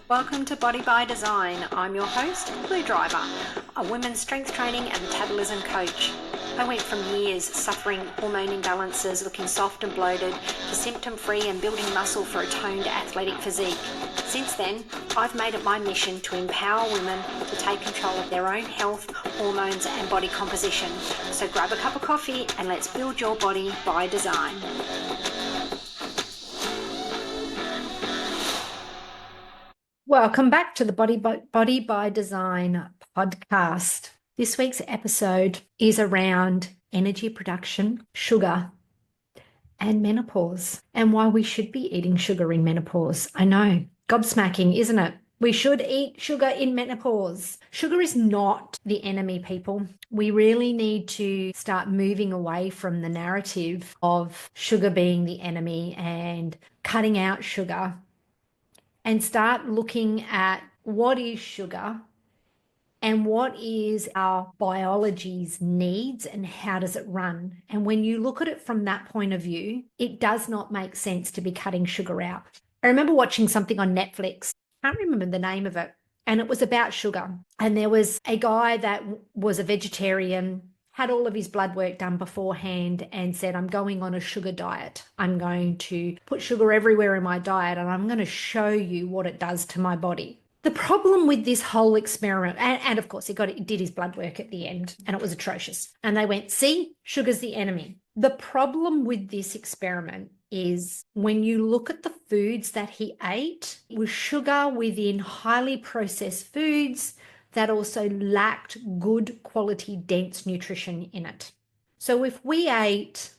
Welcome to Body by Design. I'm your host, Blue Driver, a women's strength training and metabolism coach. I went from years suffering hormone imbalances, looking soft and bloated, to symptom-free and building muscle for a toned athletic physique. Since then, I've made it my mission to empower women to take control of their own health, hormones and body composition. So grab a cup of coffee and let's build your body by design. Welcome back to the Body by Design podcast. This week's episode is around energy production, sugar, and menopause, and why we should be eating sugar in menopause. I know, gobsmacking, isn't it? We should eat sugar in menopause. Sugar is not the enemy, people. We really need to start moving away from the narrative of sugar being the enemy and cutting out sugar, and start looking at what is sugar and what is our biology's needs and how does it run. And when you look at it from that point of view, it does not make sense to be cutting sugar out. I remember watching something on Netflix. I can't remember the name of it. And it was about sugar. And there was a guy that was a vegetarian, had all of his blood work done beforehand and said, I'm going on a sugar diet. I'm going to put sugar everywhere in my diet and I'm going to show you what it does to my body. The problem with this whole experiment, and of course he did his blood work at the end and it was atrocious. And they went, see, sugar's the enemy. The problem with this experiment is when you look at the foods that he ate, it was sugar within highly processed foods that also lacked good quality, dense nutrition in it. So if we ate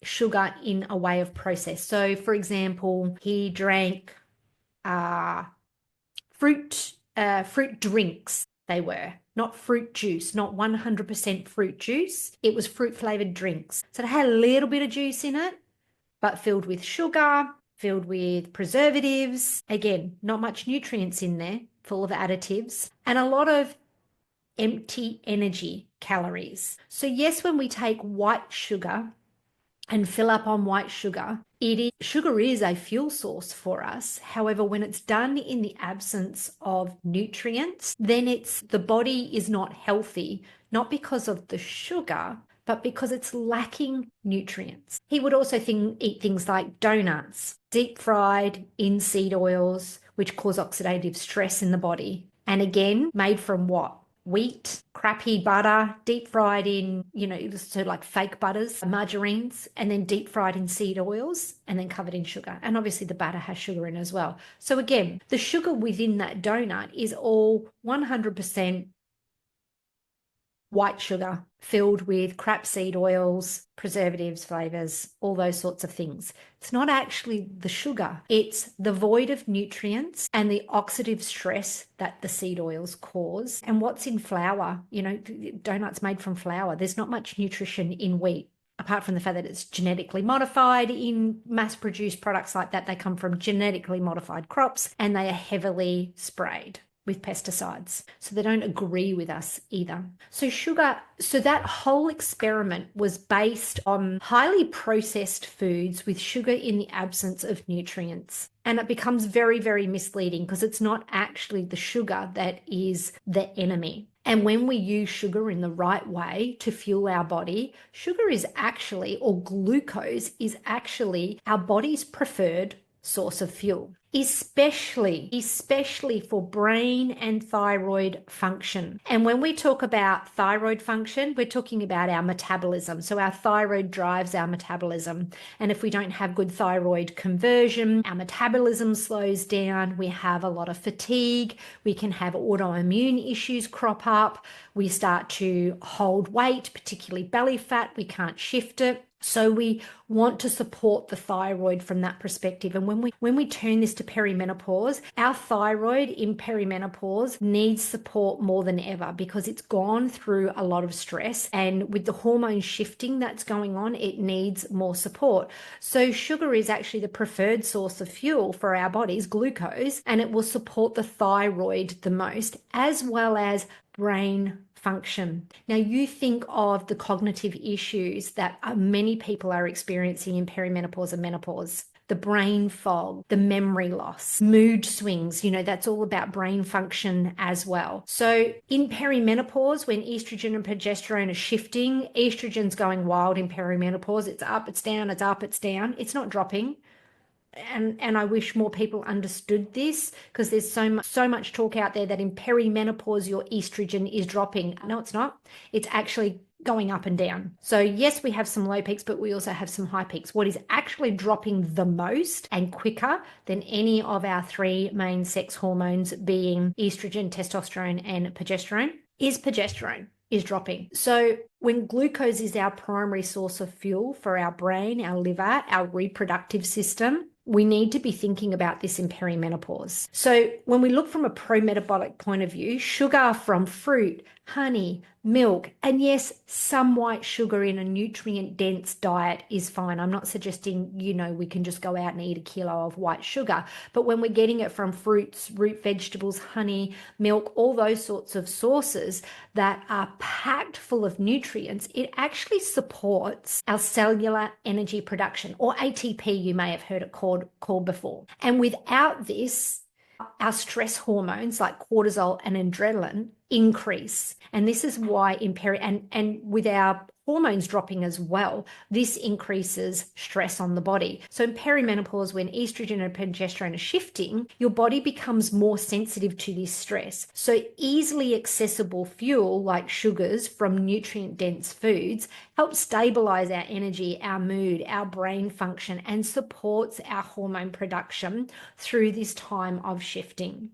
sugar in a way of process, so for example, he drank fruit drinks, they were, not fruit juice, not 100% fruit juice. It was fruit flavored drinks. So it had a little bit of juice in it, but filled with sugar, filled with preservatives. Again, not much nutrients in there, full of additives, and a lot of empty energy calories. So yes, when we take white sugar and fill up on white sugar, sugar is a fuel source for us. However, when it's done in the absence of nutrients, then the body is not healthy, not because of the sugar, but because it's lacking nutrients. He would also eat things like donuts, deep fried in seed oils, which cause oxidative stress in the body. And again, made from what? Wheat, crappy butter, deep fried in, so like fake butters, margarines, and then deep fried in seed oils, and then covered in sugar. And obviously the butter has sugar in as well. So again, the sugar within that donut is all 100% white sugar filled with crap seed oils, preservatives, flavors, all those sorts of things. It's not actually the sugar. It's the void of nutrients and the oxidative stress that the seed oils cause. And what's in flour, donuts made from flour, there's not much nutrition in wheat, apart from the fact that it's genetically modified. In mass-produced products like that, they come from genetically modified crops and they are heavily sprayed with pesticides. So they don't agree with us either. So that whole experiment was based on highly processed foods with sugar in the absence of nutrients. And it becomes very, very misleading because it's not actually the sugar that is the enemy. And when we use sugar in the right way to fuel our body, sugar is actually, or glucose is actually our body's preferred source of fuel, especially for brain and thyroid function. And when we talk about thyroid function, we're talking about our metabolism. So our thyroid drives our metabolism. And if we don't have good thyroid conversion, our metabolism slows down. We have a lot of fatigue. We can have autoimmune issues crop up. We start to hold weight, particularly belly fat. We can't shift it. So we want to support the thyroid from that perspective. And when we turn this to perimenopause, our thyroid in perimenopause needs support more than ever because it's gone through a lot of stress. And with the hormone shifting that's going on, it needs more support. So sugar is actually the preferred source of fuel for our bodies, glucose, and it will support the thyroid the most, as well as brain function. Now, you think of the cognitive issues that many people are experiencing in perimenopause and menopause. The brain fog, the memory loss, mood swings, that's all about brain function as well. So in perimenopause, when estrogen and progesterone are shifting, estrogen's going wild in perimenopause. It's up, it's down, it's up, it's down. It's not dropping. And I wish more people understood this, because there's so much talk out there that in perimenopause your estrogen is dropping. No, it's not. It's actually going up and down. So yes, we have some low peaks, but we also have some high peaks. What is actually dropping the most and quicker than any of our three main sex hormones, being estrogen, testosterone, and progesterone, is dropping. So when glucose is our primary source of fuel for our brain, our liver, our reproductive system, we need to be thinking about this in perimenopause. So when we look from a pro-metabolic point of view, sugar from fruit, honey, milk, and yes, some white sugar in a nutrient-dense diet is fine. I'm not suggesting, we can just go out and eat a kilo of white sugar. But when we're getting it from fruits, root vegetables, honey, milk, all those sorts of sources that are packed full of nutrients, it actually supports our cellular energy production, or ATP, you may have heard it called before. And without this, our stress hormones like cortisol and adrenaline increase. And this is why and with our hormones dropping as well, this increases stress on the body. So in perimenopause, when estrogen and progesterone are shifting, your body becomes more sensitive to this stress. So easily accessible fuel like sugars from nutrient-dense foods helps stabilize our energy, our mood, our brain function, and supports our hormone production through this time of shifting.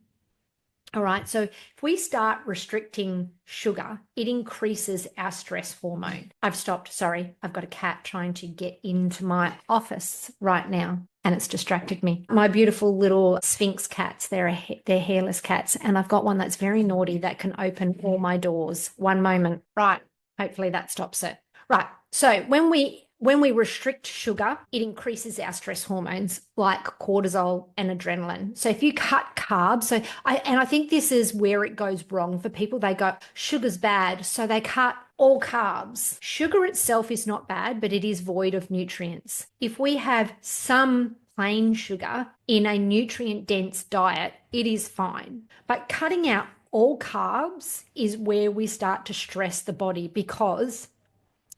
All right, so if we start restricting sugar, it increases our stress hormone. I've stopped, sorry. I've got a cat trying to get into my office right now, and it's distracted me. My beautiful little Sphinx cats, they're hairless cats, and I've got one that's very naughty that can open all my doors. One moment. Right, hopefully that stops it. Right, so when we restrict sugar, it increases our stress hormones like cortisol and adrenaline. So if you cut carbs, I think this is where it goes wrong for people. They go, sugar's bad, so they cut all carbs. Sugar itself is not bad, but it is void of nutrients. If we have some plain sugar in a nutrient-dense diet, it is fine. But cutting out all carbs is where we start to stress the body, because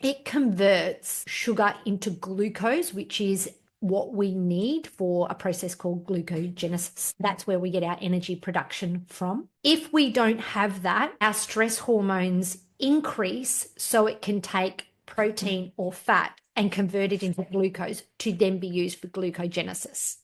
it converts sugar into glucose, which is what we need for a process called glucogenesis. That's where we get our energy production from. If we don't have that, our stress hormones increase so it can take protein or fat and convert it into glucose to then be used for glucogenesis.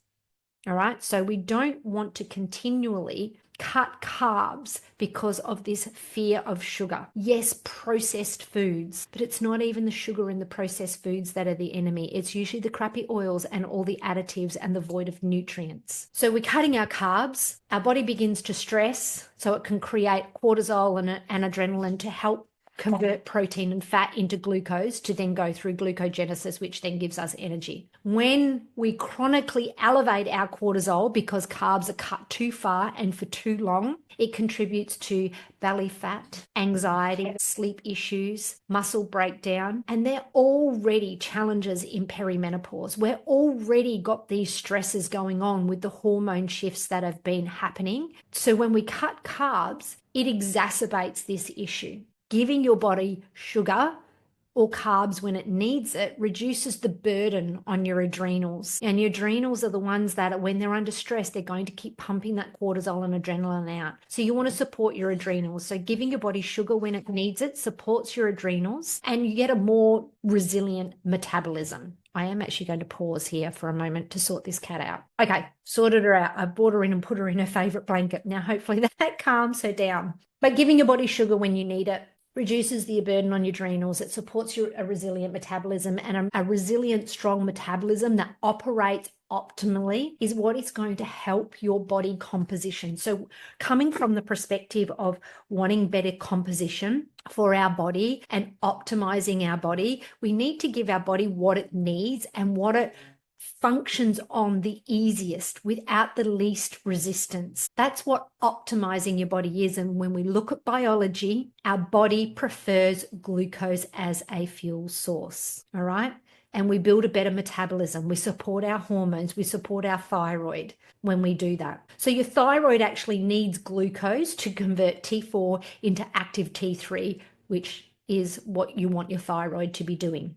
All right, so we don't want to continually cut carbs because of this fear of sugar. Yes, processed foods, but it's not even the sugar in the processed foods that are the enemy. It's usually the crappy oils and all the additives and the void of nutrients. So we're cutting our carbs, our body begins to stress, so it can create cortisol and adrenaline to help convert protein and fat into glucose to then go through glucogenesis, which then gives us energy. When we chronically elevate our cortisol because carbs are cut too far and for too long, it contributes to belly fat, anxiety, sleep issues, muscle breakdown, and they're already challenges in perimenopause. We're already got these stresses going on with the hormone shifts that have been happening. So when we cut carbs, it exacerbates this issue. Giving your body sugar or carbs when it needs it reduces the burden on your adrenals. And your adrenals are the ones that, when they're under stress, they're going to keep pumping that cortisol and adrenaline out. So you want to support your adrenals. So giving your body sugar when it needs it supports your adrenals, and you get a more resilient metabolism. I am actually going to pause here for a moment to sort this cat out. Okay, sorted her out. I brought her in and put her in her favorite blanket. Now, hopefully that calms her down. But giving your body sugar when you need it reduces the burden on your adrenals. It supports a resilient metabolism, and a resilient, strong metabolism that operates optimally is what is going to help your body composition. So coming from the perspective of wanting better composition for our body and optimizing our body, we need to give our body what it needs and what it functions on the easiest without the least resistance. That's what optimizing your body is. And when we look at biology, our body prefers glucose as a fuel source. All right. And we build a better metabolism. We support our hormones. We support our thyroid when we do that. So your thyroid actually needs glucose to convert T4 into active T3, which is what you want your thyroid to be doing.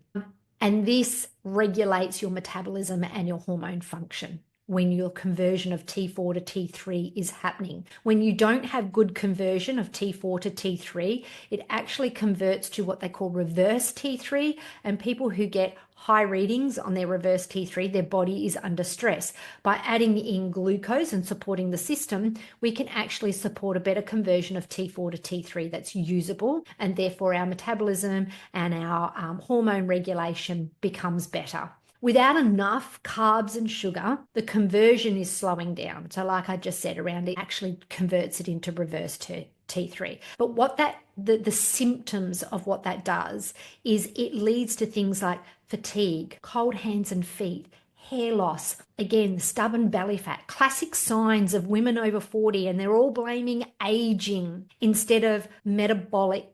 And this regulates your metabolism and your hormone function when your conversion of T4 to T3 is happening. When you don't have good conversion of T4 to T3, it actually converts to what they call reverse T3. And people who get high readings on their reverse T3, their body is under stress. By adding in glucose and supporting the system, we can actually support a better conversion of T4 to T3 that's usable, and therefore our metabolism and our hormone regulation becomes better. Without enough carbs and sugar, the conversion is slowing down. So like I just said, around it actually converts it into reverse T3. But what the symptoms of what that does is it leads to things like fatigue, cold hands and feet, hair loss, again, stubborn belly fat, classic signs of women over 40, and they're all blaming aging instead of metabolic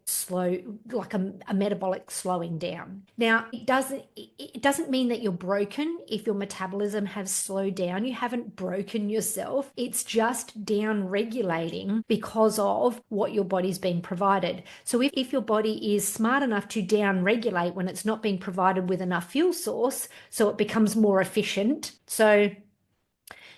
metabolic slowing down. Now, it doesn't mean that you're broken if your metabolism has slowed down. You haven't broken yourself. It's just down regulating because of what your body's being provided. So if your body is smart enough to down regulate when it's not being provided with enough fuel source, so it becomes more efficient. So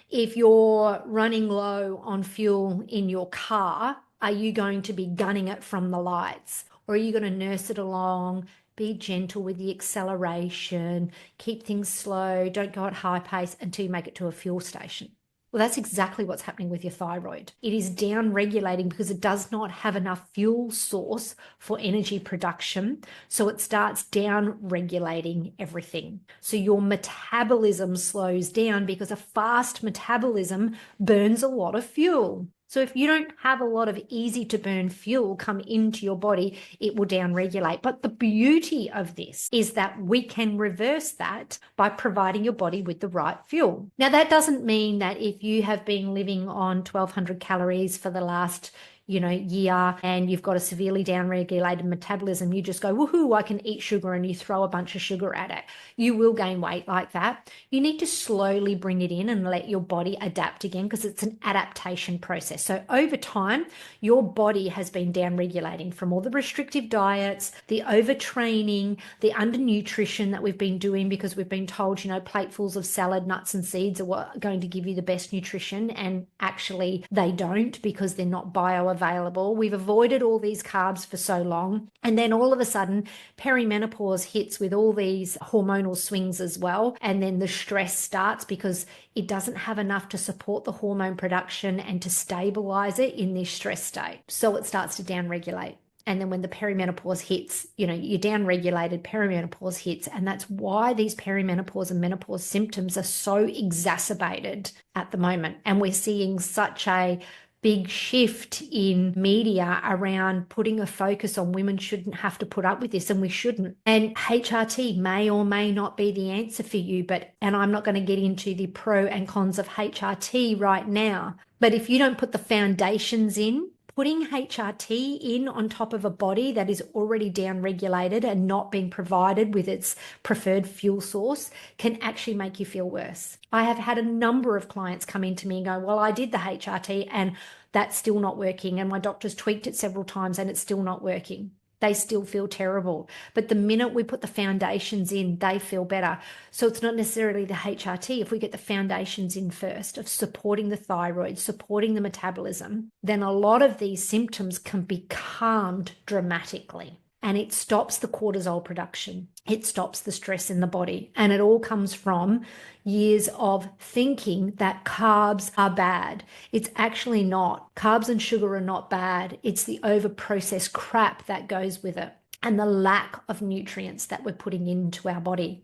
if you're running low on fuel in your car, are you going to be gunning it from the lights? Or are you going to nurse it along, be gentle with the acceleration, keep things slow, don't go at high pace until you make it to a fuel station? Well, that's exactly what's happening with your thyroid. It is down regulating because it does not have enough fuel source for energy production. So it starts down regulating everything. So your metabolism slows down because a fast metabolism burns a lot of fuel. So if you don't have a lot of easy to burn fuel come into your body, it will down regulate. But the beauty of this is that we can reverse that by providing your body with the right fuel. Now, that doesn't mean that if you have been living on 1,200 calories for the last year and you've got a severely downregulated metabolism, you just go, woohoo, I can eat sugar, and you throw a bunch of sugar at it. You will gain weight like that. You need to slowly bring it in and let your body adapt again, because it's an adaptation process. So over time, your body has been downregulating from all the restrictive diets, the overtraining, the undernutrition that we've been doing because we've been told, platefuls of salad, nuts and seeds are what are going to give you the best nutrition. And actually they don't, because they're not bioavailable. We've avoided all these carbs for so long. And then all of a sudden, perimenopause hits with all these hormonal swings as well. And then the stress starts because it doesn't have enough to support the hormone production and to stabilize it in this stress state. So it starts to downregulate. And then when the perimenopause hits, you're downregulated, perimenopause hits. And that's why these perimenopause and menopause symptoms are so exacerbated at the moment. And we're seeing such a big shift in media around putting a focus on women shouldn't have to put up with this, and we shouldn't. And HRT may or may not be the answer for you, and I'm not going to get into the pro and cons of HRT right now. But if you don't put the foundations in, putting HRT in on top of a body that is already downregulated and not being provided with its preferred fuel source can actually make you feel worse. I have had a number of clients come into me and go, well, I did the HRT and that's still not working. And my doctor's tweaked it several times and it's still not working. They still feel terrible. But the minute we put the foundations in, they feel better. So it's not necessarily the HRT. If we get the foundations in first of supporting the thyroid, supporting the metabolism, then a lot of these symptoms can be calmed dramatically. And it stops the cortisol production. It stops the stress in the body. And it all comes from years of thinking that carbs are bad. It's actually not. Carbs and sugar are not bad. It's the over-processed crap that goes with it and the lack of nutrients that we're putting into our body.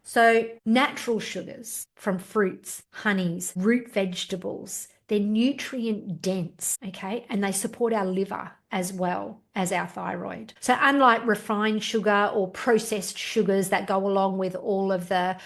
So natural sugars from fruits, honeys, root vegetables, They're nutrient dense, okay? And they support our liver as well as our thyroid. So unlike refined sugar or processed sugars that go along with all of the,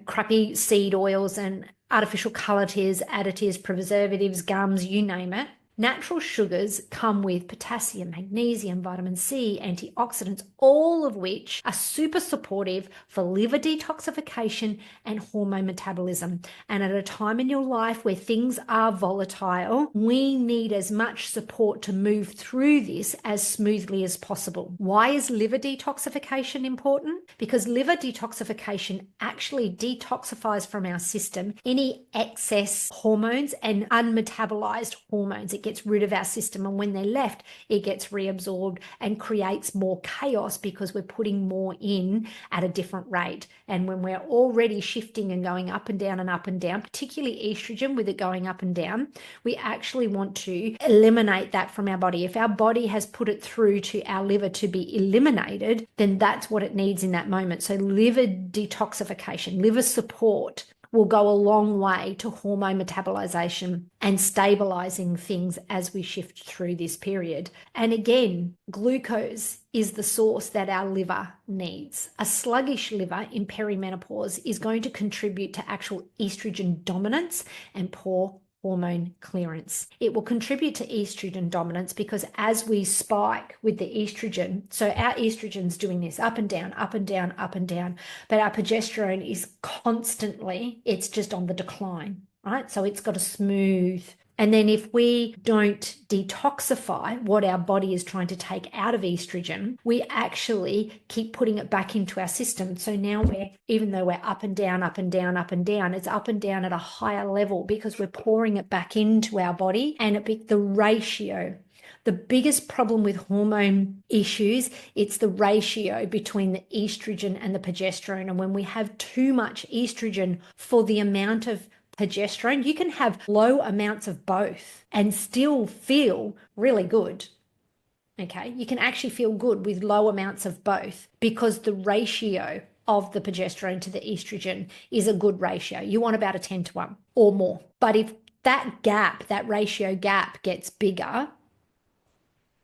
crappy seed oils and artificial colorants, additives, preservatives, gums, you name it, natural sugars come with potassium, magnesium, vitamin C, antioxidants, all of which are super supportive for liver detoxification and hormone metabolism. And at a time in your life where things are volatile, we need as much support to move through this as smoothly as possible. Why is liver detoxification important? Because liver detoxification actually detoxifies from our system any excess hormones and unmetabolized hormones. It gets rid of our system, and when they're left, it gets reabsorbed and creates more chaos because we're putting more in at a different rate. And when we're already shifting and going up and down, particularly estrogen with it going up and down, we actually want to eliminate that from our body. If our body has put it through to our liver to be eliminated, then that's what it needs in that moment. So liver detoxification, liver support will go a long way to hormone metabolization and stabilizing things as we shift through this period. And again, glucose is the source that our liver needs. A sluggish liver in perimenopause is going to contribute to actual estrogen dominance and poor hormone clearance. It will contribute to estrogen dominance because as we spike with the estrogen, so our estrogen's doing this up and down, up and down, up and down, but our progesterone is constantly, it's just on the decline, right? So it's got a smooth. And then if we don't detoxify what our body is trying to take out of estrogen, we actually keep putting it back into our system. So now even though we're up and down, up and down, up and down, it's up and down at a higher level because we're pouring it back into our body, and the ratio. The biggest problem with hormone issues, it's the ratio between the estrogen and the progesterone. And when we have too much estrogen for the amount of progesterone, you can have low amounts of both and still feel really good. Okay, you can actually feel good with low amounts of both because the ratio of the progesterone to the estrogen is a good ratio. You want about a 10-1 or more. But if that ratio gap gets bigger,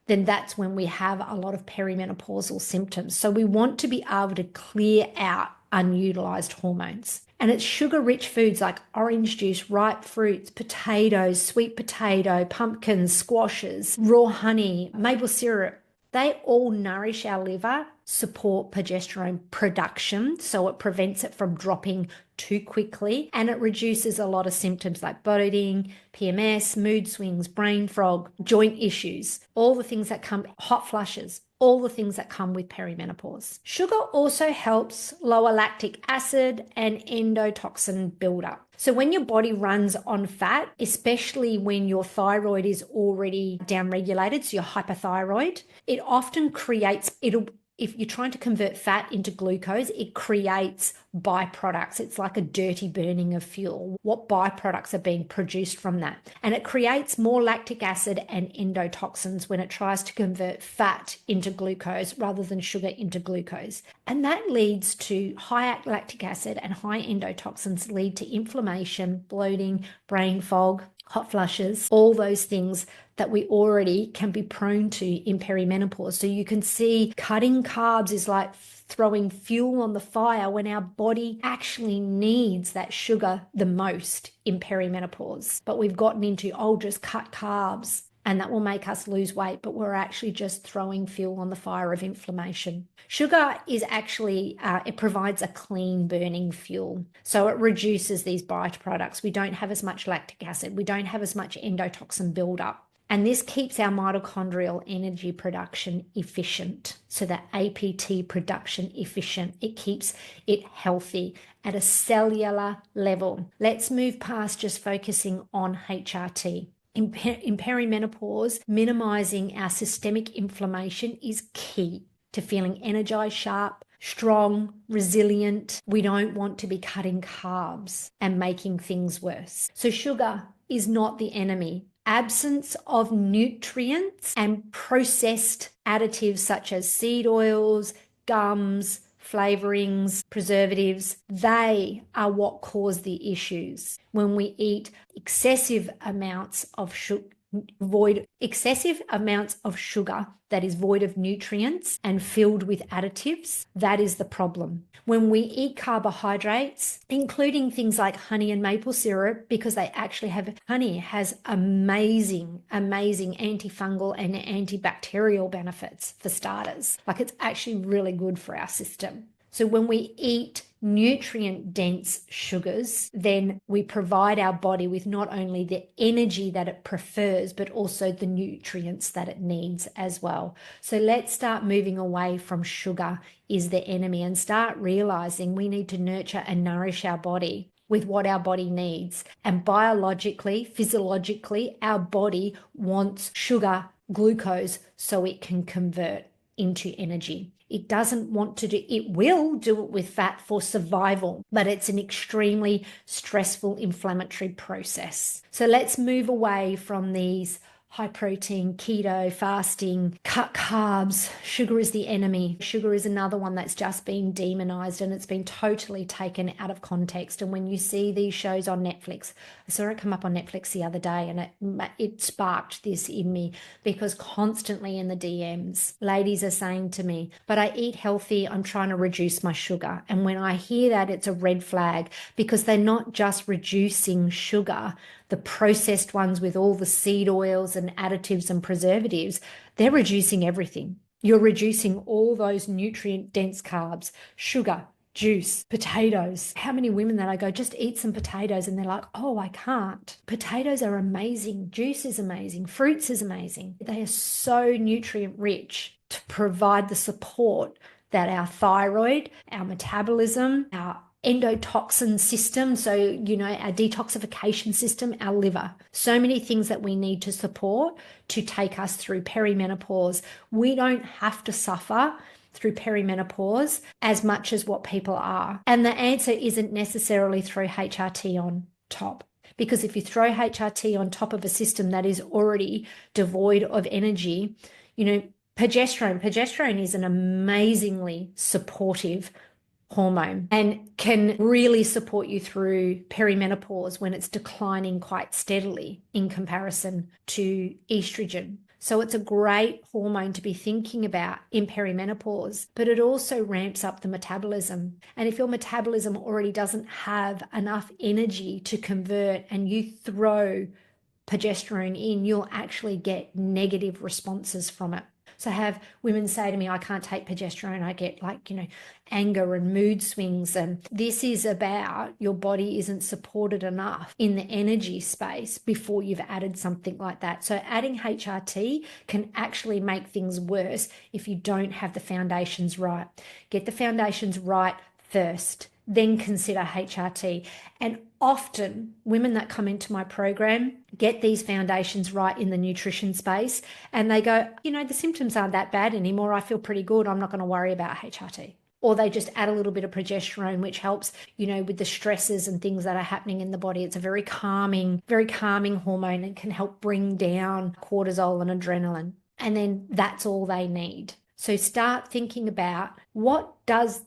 then that's when we have a lot of perimenopausal symptoms. So we want to be able to clear out unutilized hormones. And it's sugar-rich foods like orange juice, ripe fruits, potatoes, sweet potato, pumpkins, squashes, raw honey, maple syrup. They all nourish our liver, support progesterone production, so it prevents it from dropping too quickly, and it reduces a lot of symptoms like bloating, PMS, mood swings, brain fog, joint issues, all the things that come, hot flushes, all the things that come with perimenopause. Sugar also helps lower lactic acid and endotoxin buildup. So when your body runs on fat, especially when your thyroid is already downregulated, so you're hypothyroid, it often creates, if you're trying to convert fat into glucose, it creates byproducts. It's like a dirty burning of fuel. What byproducts are being produced from that? And it creates more lactic acid and endotoxins when it tries to convert fat into glucose rather than sugar into glucose. And that leads to high lactic acid and high endotoxins lead to inflammation, bloating, brain fog, hot flushes, all those things that we already can be prone to in perimenopause. So you can see cutting carbs is like throwing fuel on the fire when our body actually needs that sugar the most in perimenopause. But we've gotten into, just cut carbs and that will make us lose weight, but we're actually just throwing fuel on the fire of inflammation. Sugar is actually, it provides a clean burning fuel. So it reduces these byproducts. We don't have as much lactic acid. We don't have as much endotoxin buildup. And this keeps our mitochondrial energy production efficient. So the APT production efficient. It keeps it healthy at a cellular level. Let's move past just focusing on HRT. In perimenopause, minimizing our systemic inflammation is key to feeling energized, sharp, strong, resilient. We don't want to be cutting carbs and making things worse. So sugar is not the enemy. Absence of nutrients and processed additives such as seed oils, gums, flavorings, preservatives, they are what cause the issues. When we eat excessive amounts of sugar that is void of nutrients and filled with additives, that is the problem. When we eat carbohydrates, including things like honey and maple syrup, because honey has amazing antifungal and antibacterial benefits for starters. Like, it's actually really good for our system. So when we eat nutrient-dense sugars, then we provide our body with not only the energy that it prefers, but also the nutrients that it needs as well. So let's start moving away from sugar is the enemy and start realizing we need to nurture and nourish our body with what our body needs. And biologically, physiologically, our body wants sugar, glucose, so it can convert into energy. It doesn't want to it will do it with fat for survival, but it's an extremely stressful inflammatory process. So let's move away from these high protein, keto, fasting, cut carbs. Sugar is the enemy. Sugar is another one that's just been demonized and it's been totally taken out of context. And when you see these shows on Netflix, I saw it come up on Netflix the other day and it sparked this in me, because constantly in the DMs, ladies are saying to me, but I eat healthy, I'm trying to reduce my sugar. And when I hear that, it's a red flag, because they're not just reducing sugar, the processed ones with all the seed oils and additives and preservatives, they're reducing everything. You're reducing all those nutrient-dense carbs, sugar, juice, potatoes. How many women that I go, just eat some potatoes, and they're like, oh, I can't. Potatoes are amazing. Juice is amazing. Fruits is amazing. They are so nutrient rich to provide the support that our thyroid, our metabolism, our endotoxin system, so our detoxification system, our liver, so many things that we need to support to take us through perimenopause. We don't have to suffer through perimenopause as much as what people are. And the answer isn't necessarily throw HRT on top, because if you throw HRT on top of a system that is already devoid of energy, progesterone is an amazingly supportive hormone and can really support you through perimenopause when it's declining quite steadily in comparison to estrogen. So it's a great hormone to be thinking about in perimenopause, but it also ramps up the metabolism. And if your metabolism already doesn't have enough energy to convert and you throw progesterone in, you'll actually get negative responses from it. So I have women say to me, I can't take progesterone. I get anger and mood swings. And this is about your body isn't supported enough in the energy space before you've added something like that. So adding HRT can actually make things worse if you don't have the foundations right. Get the foundations right first, then consider HRT. And often women that come into my program get these foundations right in the nutrition space and they go, the symptoms aren't that bad anymore. I feel pretty good. I'm not going to worry about HRT. Or they just add a little bit of progesterone, which helps, with the stresses and things that are happening in the body. It's a very calming hormone and can help bring down cortisol and adrenaline. And then that's all they need. So start thinking about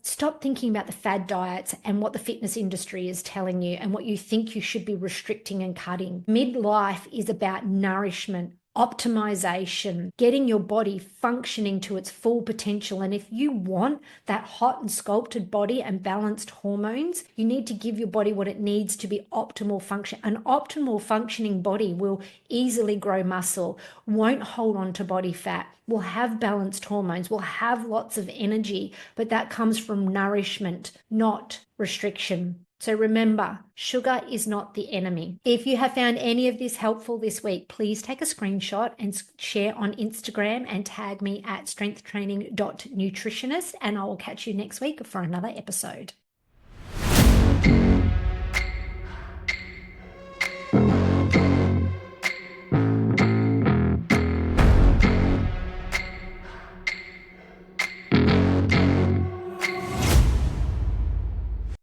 stop thinking about the fad diets and what the fitness industry is telling you and what you think you should be restricting and cutting. Midlife is about nourishment, optimization, getting your body functioning to its full potential. And if you want that hot and sculpted body and balanced hormones, you need to give your body what it needs to be optimal function. An optimal functioning body will easily grow muscle, won't hold on to body fat, will have balanced hormones, will have lots of energy, but that comes from nourishment, not restriction. So remember, sugar is not the enemy. If you have found any of this helpful this week, please take a screenshot and share on Instagram and tag me at strengthtraining.nutritionist, and I will catch you next week for another episode.